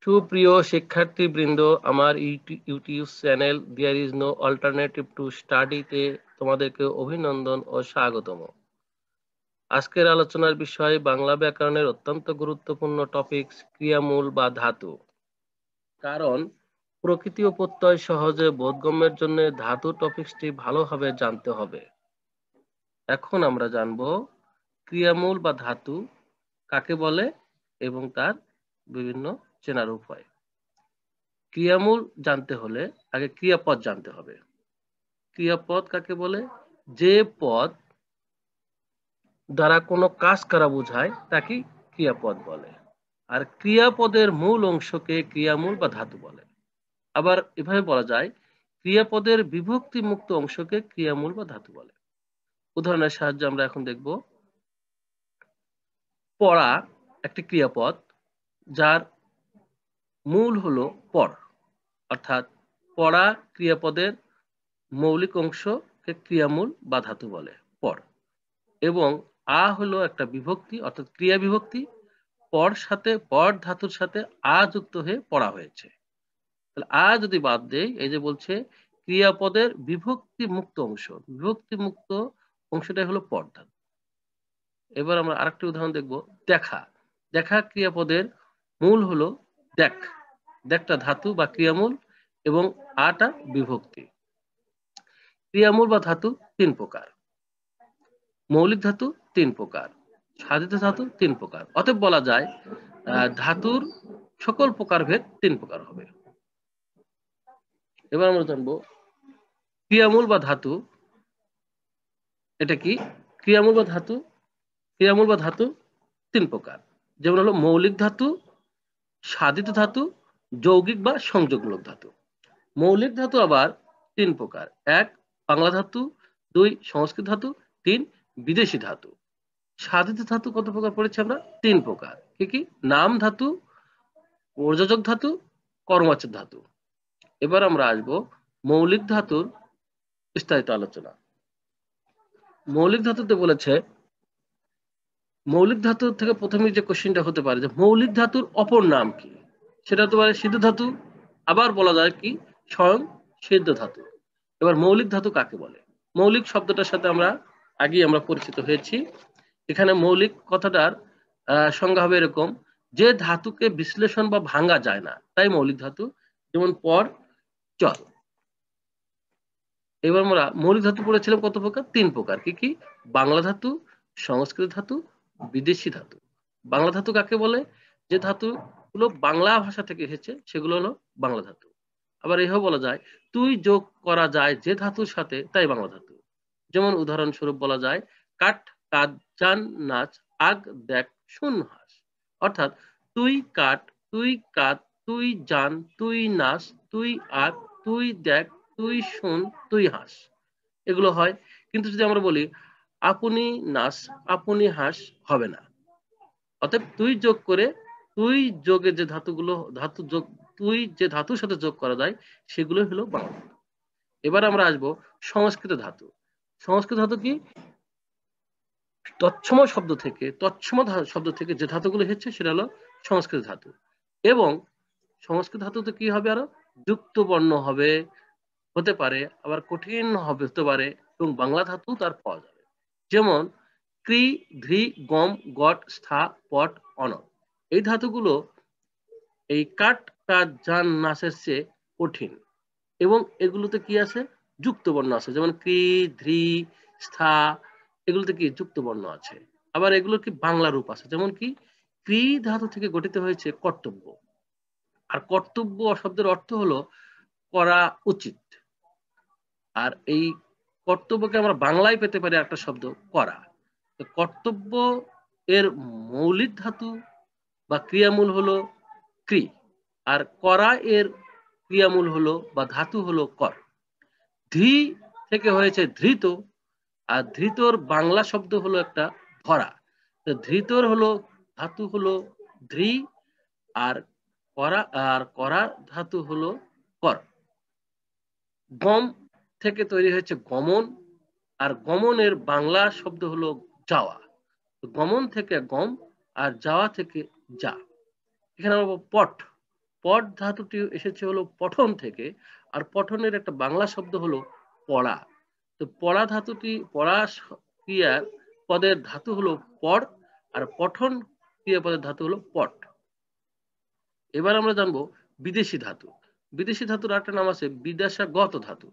সুপ্রিয় শিক্ষার্থীবৃন্দ, আমার YouTube channel there is no alternative to স্টাডিতে তোমাদেরকে অভিনন্দন ও স্বাগতম। আজকের আলোচনার বিষয় বাংলা ব্যাকরণের অত্যন্ত গুরুত্বপূর্ণ টপিকস ক্রিয়ামূল বা ধাতু। কারণ প্রকৃতি ও প্রত্যয় সহজে বোধগম্যের জন্য ধাতু টপিকসটি ভালোভাবে জানতে হবে। এখন আমরা জানব ক্রিয়ামূল বা ধাতু কাকে বলে এবং তার বিভিন্ন চেনার উপায়। ক্রিয়ামূল জানতে হলে আগে ক্রিয়াপদ জানতে হবে। ক্রিয়াপদ কাকে বলে? যে পদ দ্বারা কোনো কাজ করা বোঝায় তাকে ক্রিয়াপদ বলে। আর ক্রিয়াপদের মূল অংশকে ক্রিয়ামূল বা ধাতু বলে। আবার এভাবে বলা যায় ক্রিয়াপদের বিভক্তি মুক্ত অংশকে ক্রিয়ামূল বা ধাতু বলে। উদাহরণের সাহায্যে আমরা এখন দেখব পড়া একটি ক্রিয়াপদ যার মূল হলো পর, অর্থাৎ পড়া ক্রিয়াপদের মৌলিক অংশকে ক্রিয়ামূল বা ধাতু বলে পর, এবং আ হলো একটা বিভক্তি অর্থাৎ ক্রিয়া বিভক্তি, পর ধাতুর সাথে আ যুক্ত হয়ে পড়া হয়েছে। তাহলে আ যদি বাদ দেই, এই যে বলছে ক্রিয়াপদের বিভক্তি মুক্ত অংশ, বিভক্তি মুক্ত অংশটাই হলো পর ধাতু। এবার আমরা আরেকটি উদাহরণ দেখব দেখা। দেখা ক্রিয়াপদের মূল হলো দেখ, দেখটা ধাতু বা ক্রিয়ামূল এবং আটা বিভক্তি। ক্রিয়ামূল বা ধাতু তিন প্রকার। মৌলিক ধাতু তিন প্রকার, সাধিত ধাতু তিন প্রকার। অতএব বলা যায় ধাতুর সকল প্রকারভেদ তিন প্রকার হবে। এবার আমরা জানবো ক্রিয়ামূল বা ধাতু এটা কি। ক্রিয়ামূল বা ধাতু তিন প্রকার, যেমন হলো মৌলিক ধাতু, সাধিত ধাতু, যৌগিক বা সংযোগমূলক ধাতু। মৌলিক ধাতু আবার তিন প্রকার, এক বাংলা ধাতু, দুই সংস্কৃত ধাতু, তিন বিদেশি ধাতু। সাধিত ধাতু কত প্রকার পড়েছি আমরা? তিন প্রকার। কি কি? নাম ধাতু, প্রযোজক ধাতু, কর্মবাচক ধাতু। এবার আমরা আসব মৌলিক ধাতুর বিস্তারিত আলোচনা। মৌলিক ধাতুতে বলেছে, মৌলিক ধাতু থেকে প্রথমে যে কোশ্চেনটা হতে পারে যে মৌলিক ধাতুর অপর নাম কি? সেটা হতে পারে সিদ্ধ ধাতু, আবার বলা যায় কি স্বয়ং সিদ্ধ ধাতু। এবার মৌলিক ধাতু কাকে বলে? মৌলিক শব্দটার সাথে আমরা আগেই আমরা পরিচিত হয়েছি। এখানে মৌলিক কথাটার সংজ্ঞা হবে এরকম, যে ধাতুকে বিশ্লেষণ বা ভাঙা যায় না তাই মৌলিক ধাতু, যেমন পর, চল। এবার আমরা মৌলিক ধাতু পড়েছিলাম কত প্রকার? তিন প্রকার। কি কি? বাংলা ধাতু, সংস্কৃত ধাতু, বিদেশি ধাতু। বাংলা ধাতু কাকে বলে? যে ধাতুগুলো বাংলা ভাষা থেকে এসেছে সেগুলো হলো বাংলা ধাতু। আবার এভাবে বলা যায় তুই যোগ করা যায় যে ধাতুর সাথে তাই বাংলা ধাতু। যেমন উদাহরণস্বরূপ বলা যায় কাঠ, কাজ, জান, নাচ, আগ, দেখ, শুন, হাস। অর্থাৎ তুই কাঠ, তুই কাজ, তুই জান, তুই নাচ, তুই আগ, তুই দেখ, তুই শুন, তুই হাস, এগুলো হয়। কিন্তু যদি আমরা বলি আপনি নাচ, আপনি হাস, হবে না। অতএব তুই যোগ করে, তুই যোগে যে ধাতুগুলো, ধাতু যোগ, তুই যে ধাতুর সাথে যোগ করা যায় সেগুলো হলো বাংলা। এবার আমরা আসবো সংস্কৃত ধাতু। সংস্কৃত ধাতু কি? তৎসম শব্দ থেকে যে ধাতুগুলো এসেছে সেটা হলো সংস্কৃত ধাতু। এবং সংস্কৃত ধাতুতে কি হবে? আরো যুক্ত বর্ণ হবে, হতে পারে আবার কঠিন হবে, হতে পারে, এবং বাংলা ধাতু তার পাওয়া যাবে। যেমন ক্রি, ধ্রি, গম, গট, স্থা, পট, অন। এই ধাতুগুলো এই কাট, কাজ, জান, নাচের চেয়ে কঠিন, এবং এগুলোতে কি আছে? যুক্ত বর্ণ আছে। যেমন ক্রি, ধ্রি, স্থা, এগুলোতে কি যুক্ত বর্ণ আছে। আবার এগুলোর কি বাংলা রূপ আছে, যেমন কি ক্রি ধাতু থেকে গঠিত হয়েছে কর্তব্য। আর কর্তব্য শব্দের অর্থ হলো করা উচিত। আর এই কর্তব্যকে আমরা বাংলায় পেতে পারি একটা শব্দ করা। কর্তব্য এর মৌলিক ধাতু বা ক্রিয়ামূল হলো ক্রি, আর করা এর ক্রিয়ামূল হলো বা ধাতু হলো কর। ধৃ থেকে হয়েছে ধৃত, আর ধৃতর বাংলা শব্দ হলো একটা ধরা। ধৃতর হলো ধাতু হলো ধৃ, আর করা ধাতু হলো কর। গম থেকে তৈরি হয়েছে গমন, আর গমনের বাংলা শব্দ হলো যাওয়া। গমন থেকে গম, আর যাওয়া থেকে যা। এখানে আমরা পট, পট ধাতুটি এসেছে হলো পঠন থেকে, আর পঠনের একটা বাংলা শব্দ হলো পড়া। তো পড়া ধাতুটি, পড়া ক্রিয়ার পদের ধাতু হলো পড়, আর পঠন ক্রিয়াপদের ধাতু হলো পট। এবার আমরা জানবো বিদেশি ধাতু। বিদেশি ধাতুর আরেকটা নাম আছে বিদেশাগত ধাতু,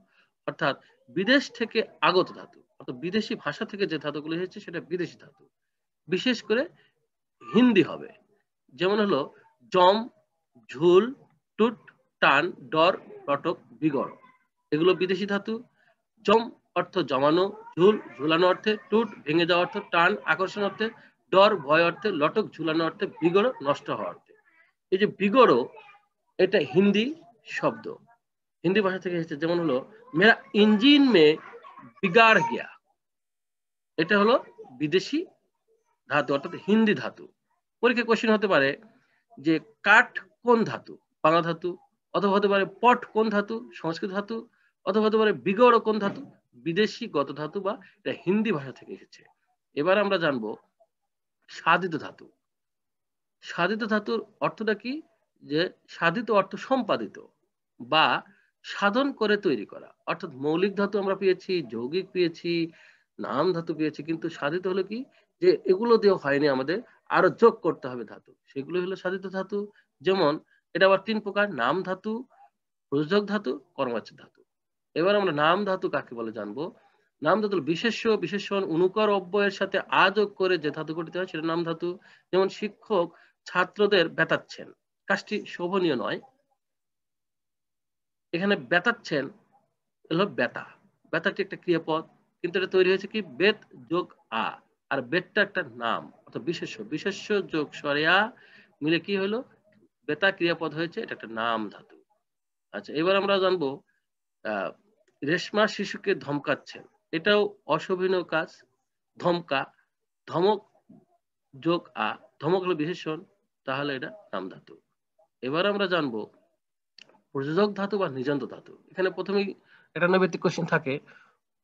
অর্থাৎ বিদেশ থেকে আগত ধাতু, অর্থাৎ বিদেশি ভাষা থেকে যে ধাতুগুলো এসেছে সেটা বিদেশি ধাতু। বিশেষ করে হিন্দি হবে, যেমন হলো জম, ঝুল, টুট, টান, ডর, রটক, বিগড়, এগুলো বিদেশি ধাতু। জম অর্থ জমানো, ঝুল ঝুলানো অর্থে, টুট ভেঙে যাওয়া অর্থে, টান আকর্ষণ অর্থে, ডর ভয় অর্থে, লটক ঝুলানো অর্থে, বিগড় নষ্ট হওয়া অর্থে। এই যে বিগড়, এটা হিন্দি শব্দ, হিন্দি ভাষা থেকে এসেছে। যেমন হলো মেরা ইঞ্জিন মে বিগাড় গিয়া, এটা হলো বিদেশি ধাতু, অর্থাৎ হিন্দি ধাতু। পরীক্ষা কোশ্চেন হতে পারে যে কাঠ কোন ধাতু, বাংলা ধাতু, অথবা হতে পারে পট কোন ধাতু, সংস্কৃত ধাতু, অথবা হতে পারে বিগড় কোন ধাতু, বিদেশি গত ধাতু বা এটা হিন্দি ভাষা থেকে এসেছে। এবার আমরা জানবো সাধিত ধাতু। সাধিত ধাতুর অর্থটা কি? যে সাধিত অর্থ সম্পাদিত বা সাধন করে তৈরি করা, অর্থাৎ মৌলিক ধাতু আমরা পেয়েছি, যৌগিক পেয়েছি, নাম ধাতু পেয়েছি, কিন্তু সাধিত হলো কি যে এগুলো দিয়ে হয়নি, আমাদের আরো যোগ করতে হবে ধাতু, সেগুলো হলো সাধিত ধাতু। যেমন এটা আবার 3 প্রকার: নাম ধাতু, প্রযোজক ধাতু, কর্মবাচ্য ধাতু। এবার আমরা নাম ধাতু কাকে বলে জানবো। নাম ধাতু বিশেষ্য, বিশেষণ, অনুকর অব্যয়ের সাথে আ যোগ করে যে ধাতু গঠিত হয় সেটা নাম ধাতু। যেমন শিক্ষক ছাত্রদের বেতাচ্ছেন, কাজটি শোভনীয় নয়, এখানে বেতাচ্ছেন হলো বেতা, বেতাটি একটা ক্রিয়াপদ, কিন্তু এটা তৈরি হয়েছে কি বেত যোগ আ, আর বেতটা একটা নাম, অর্থাৎ বিশেষ্য, বিশেষ্য যোগ সরেয়া মিলে কি হলো বেতা ক্রিয়াপদ হয়েছে, এটা একটা নাম ধাতু। আচ্ছা, এবার আমরা জানবো রেশমা শিশুকে ধমকাচ্ছেন, এটাও অশোভনীয় কাজ, ধমকা, ধমক যোগ আ, ধমক হলো বিশেষণ, তাহলে এটা নাম ধাতু। এবার আমরা জানবো প্রযোজক ধাতু বা নিজান্ত ধাতু। এখানে প্রথমেই এটা নৈবেত্তিক কোশ্চেন থাকে,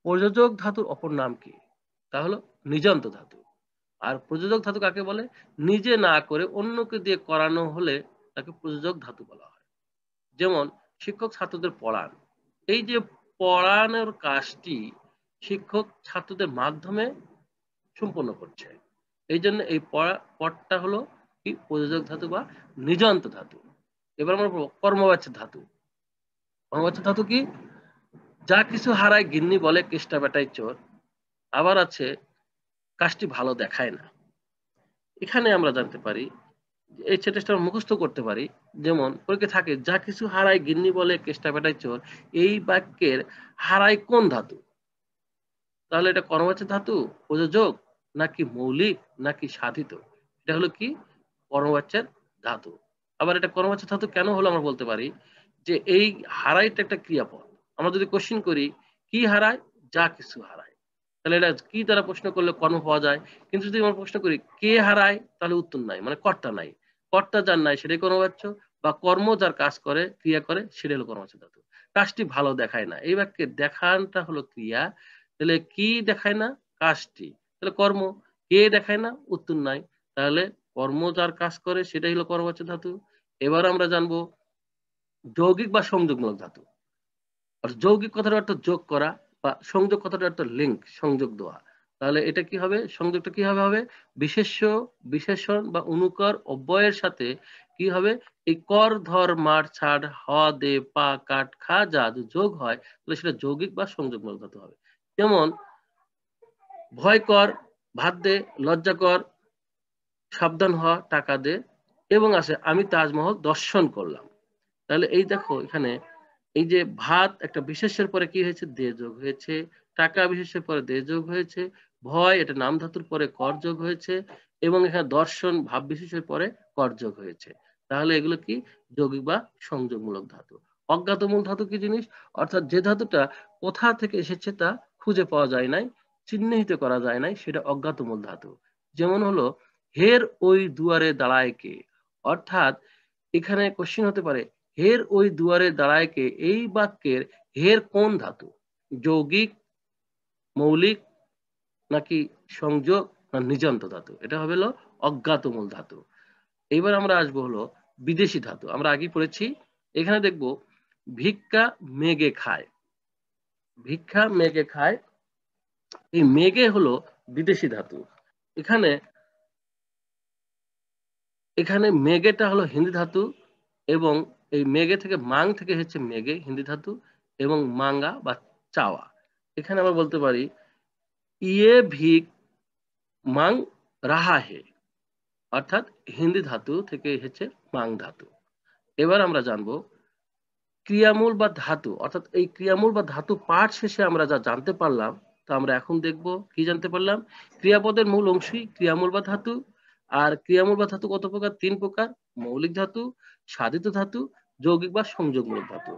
প্রযোজক ধাতুর অপর নাম কি? তা হলো নিজান্ত ধাতু। আর প্রযোজক ধাতু কাকে বলে? নিজে না করে অন্যকে দিয়ে করানো হলে তাকে প্রযোজক ধাতু বলা হয়। যেমন শিক্ষক ছাত্রদের পড়ান, এই যে পড়ানোর কাজটি শিক্ষক ছাত্রদের মাধ্যমে সম্পন্ন করছে, এই জন্য এই পদটা হলো কি প্রযোজক ধাতু বা নিজান্ত ধাতু। এবার আমরা কর্মবাচ্য ধাতু। কর্মবাচ্য ধাতু কি? যা কিছু হারায় গিন্নি বলে কেষ্টা বেটাই চোর, আবার আছে কাজটি ভালো দেখায় না। এখানে আমরা জানতে পারি, এই সেন্টেন্সটা মুখস্থ করতে পারি। যেমন পরীক্ষা থাকে যা কিছু হারায় গিন্নি বলে কেষ্টা বেটাই চোর, এই বাক্যের হারায় কোন ধাতু? তাহলে এটা কর্মবাচ্য ধাতু, প্রযোজক, নাকি মৌলিক, নাকি সাধিত? এটা হলো কি কর্মবাচ্যের ধাতু। আবার এটা কর্মবাচ্য ধাতু কেন হলো আমরা বলতে পারি যে এই হারাইটা একটা ক্রিয়াপদ। আমরা যদি কোশ্চেন করি কি হারায়, যা কিছু হারায়, তাহলে এটা কি দ্বারা প্রশ্ন করলে কর্ম পাওয়া যায়। কিন্তু যদি আমরা প্রশ্ন করি কে হারায়, তাহলে উত্তর নাই, মানে কর্তা নাই, কর্তা যার নাই সেটাই কর্মবাচ্য, বা কর্ম যার কাজ করে ক্রিয়া করে সেটা হলো কর্মবাচ্য ধাতু। কাজটি ভালো দেখায় না, এই বাক্যে দেখানটা হলো ক্রিয়া, তাহলে কি দেখায় না? কাজটি, তাহলে কর্ম। কে দেখায় না? উত্তর নাই, তাহলে কর্ম যার কাজ করে সেটাই হলো কর্মবাচ্য ধাতু। এবার আমরা জানবো যৌগিক বা সংযোগমূলক ধাতু। যৌগিক কথাটার অর্থ যোগ করা, বা সংযোগ কথাটার অর্থ লিঙ্ক, সংযোগ দেওয়া। তাহলে এটা কি হবে? সংযোগটা কি হবে? বিশেষ্য, বিশেষণ বা অনুকর অব্যয়ের সাথে কি হবে? এই কর ধর মার ছাড় হ দে পা কাট খা যা যোগ হয়, তাহলে সেটা যৌগিক বা সংযোগমূলক ধাতু হবে। যেমন ভয় কর, ভাত দে, লজ্জা কর, সাবধান হ, টাকা দে, এবং আছে আমি তাজমহল দর্শন করলাম। তাহলে এই দেখো এখানে এই যে ভাত একটা বিশেষের পরে কি হয়েছে? দে যোগ হয়েছে, টাকা বিশেষের পরে দে যোগ হয়েছে, ভয় এটা নাম ধাতুর পরে কর যোগ হয়েছে, এবং এখানে দর্শন ভাব বিশেষের পরে কর যোগ হয়েছে। তাহলে এগুলো কি যৌগিক বা সংযোগমূলক ধাতু। অজ্ঞাতমূল ধাতু কি জিনিস? অর্থাৎ যে ধাতুটা কোথা থেকে এসেছে তা খুঁজে পাওয়া যায় নাই, চিহ্নিত করা যায় নাই, সেটা অজ্ঞাতমূল ধাতু। যেমন হলো হের ওই দুয়ারে দাঁড়ায় কে, অর্থাৎ এখানে কোশ্চেন হতে পারে হের ওই দুয়ারে দাঁড়ায় কে, এই বাক্যের হের কোন ধাতু? যৌগিক, মৌলিক, নাকি সংযোগ, না নিজান্ত ধাতু? এটা হবে হলো অজ্ঞাতমূল ধাতু। এইবার আমরা আসবো হলো বিদেশি ধাতু। আমরা আগেই পড়েছি। এখানে দেখব ভিক্ষা মেঘে খায়। ভিক্ষা মেঘে খায়, এই মেঘে হলো বিদেশি ধাতু। এখানে এখানে মেঘেটা হলো হিন্দি ধাতু, এবং এই মেঘে থেকে মাং থেকে হচ্ছে মেঘে হিন্দি ধাতু, এবং মাঙ্গা বা চাওয়া। এখানে আমরা বলতে পারি ইয়ে ভিক মাং রাহা হে, অর্থাৎ হিন্দি ধাতু থেকে হচ্ছে মাং ধাতু। এবার আমরা জানবো ক্রিয়ামূল বা ধাতু, অর্থাৎ এই ক্রিয়ামূল বা ধাতু পাঠ শেষে আমরা যা জানতে পারলাম তা আমরা এখন দেখব। কি জানতে পারলাম? ক্রিয়াপদের মূল অংশই ক্রিয়ামূল বা ধাতু। আর ক্রিয়ামূল বা ধাতু কত প্রকার? 3 প্রকার: মৌলিক ধাতু, সাধিত ধাতু, যৌগিক বা সংযোগমূলক ধাতু।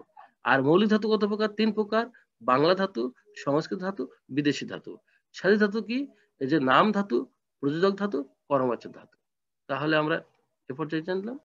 আর মৌলিক ধাতু কত প্রকার? 3 প্রকার: বাংলা ধাতু, সংস্কৃত ধাতু, বিদেশি ধাতু। সাধিত ধাতু কি? এই যে নাম ধাতু, প্রযোজক ধাতু, পরমাণু ধাতু। তাহলে আমরা এ পর্যায়ে জানলাম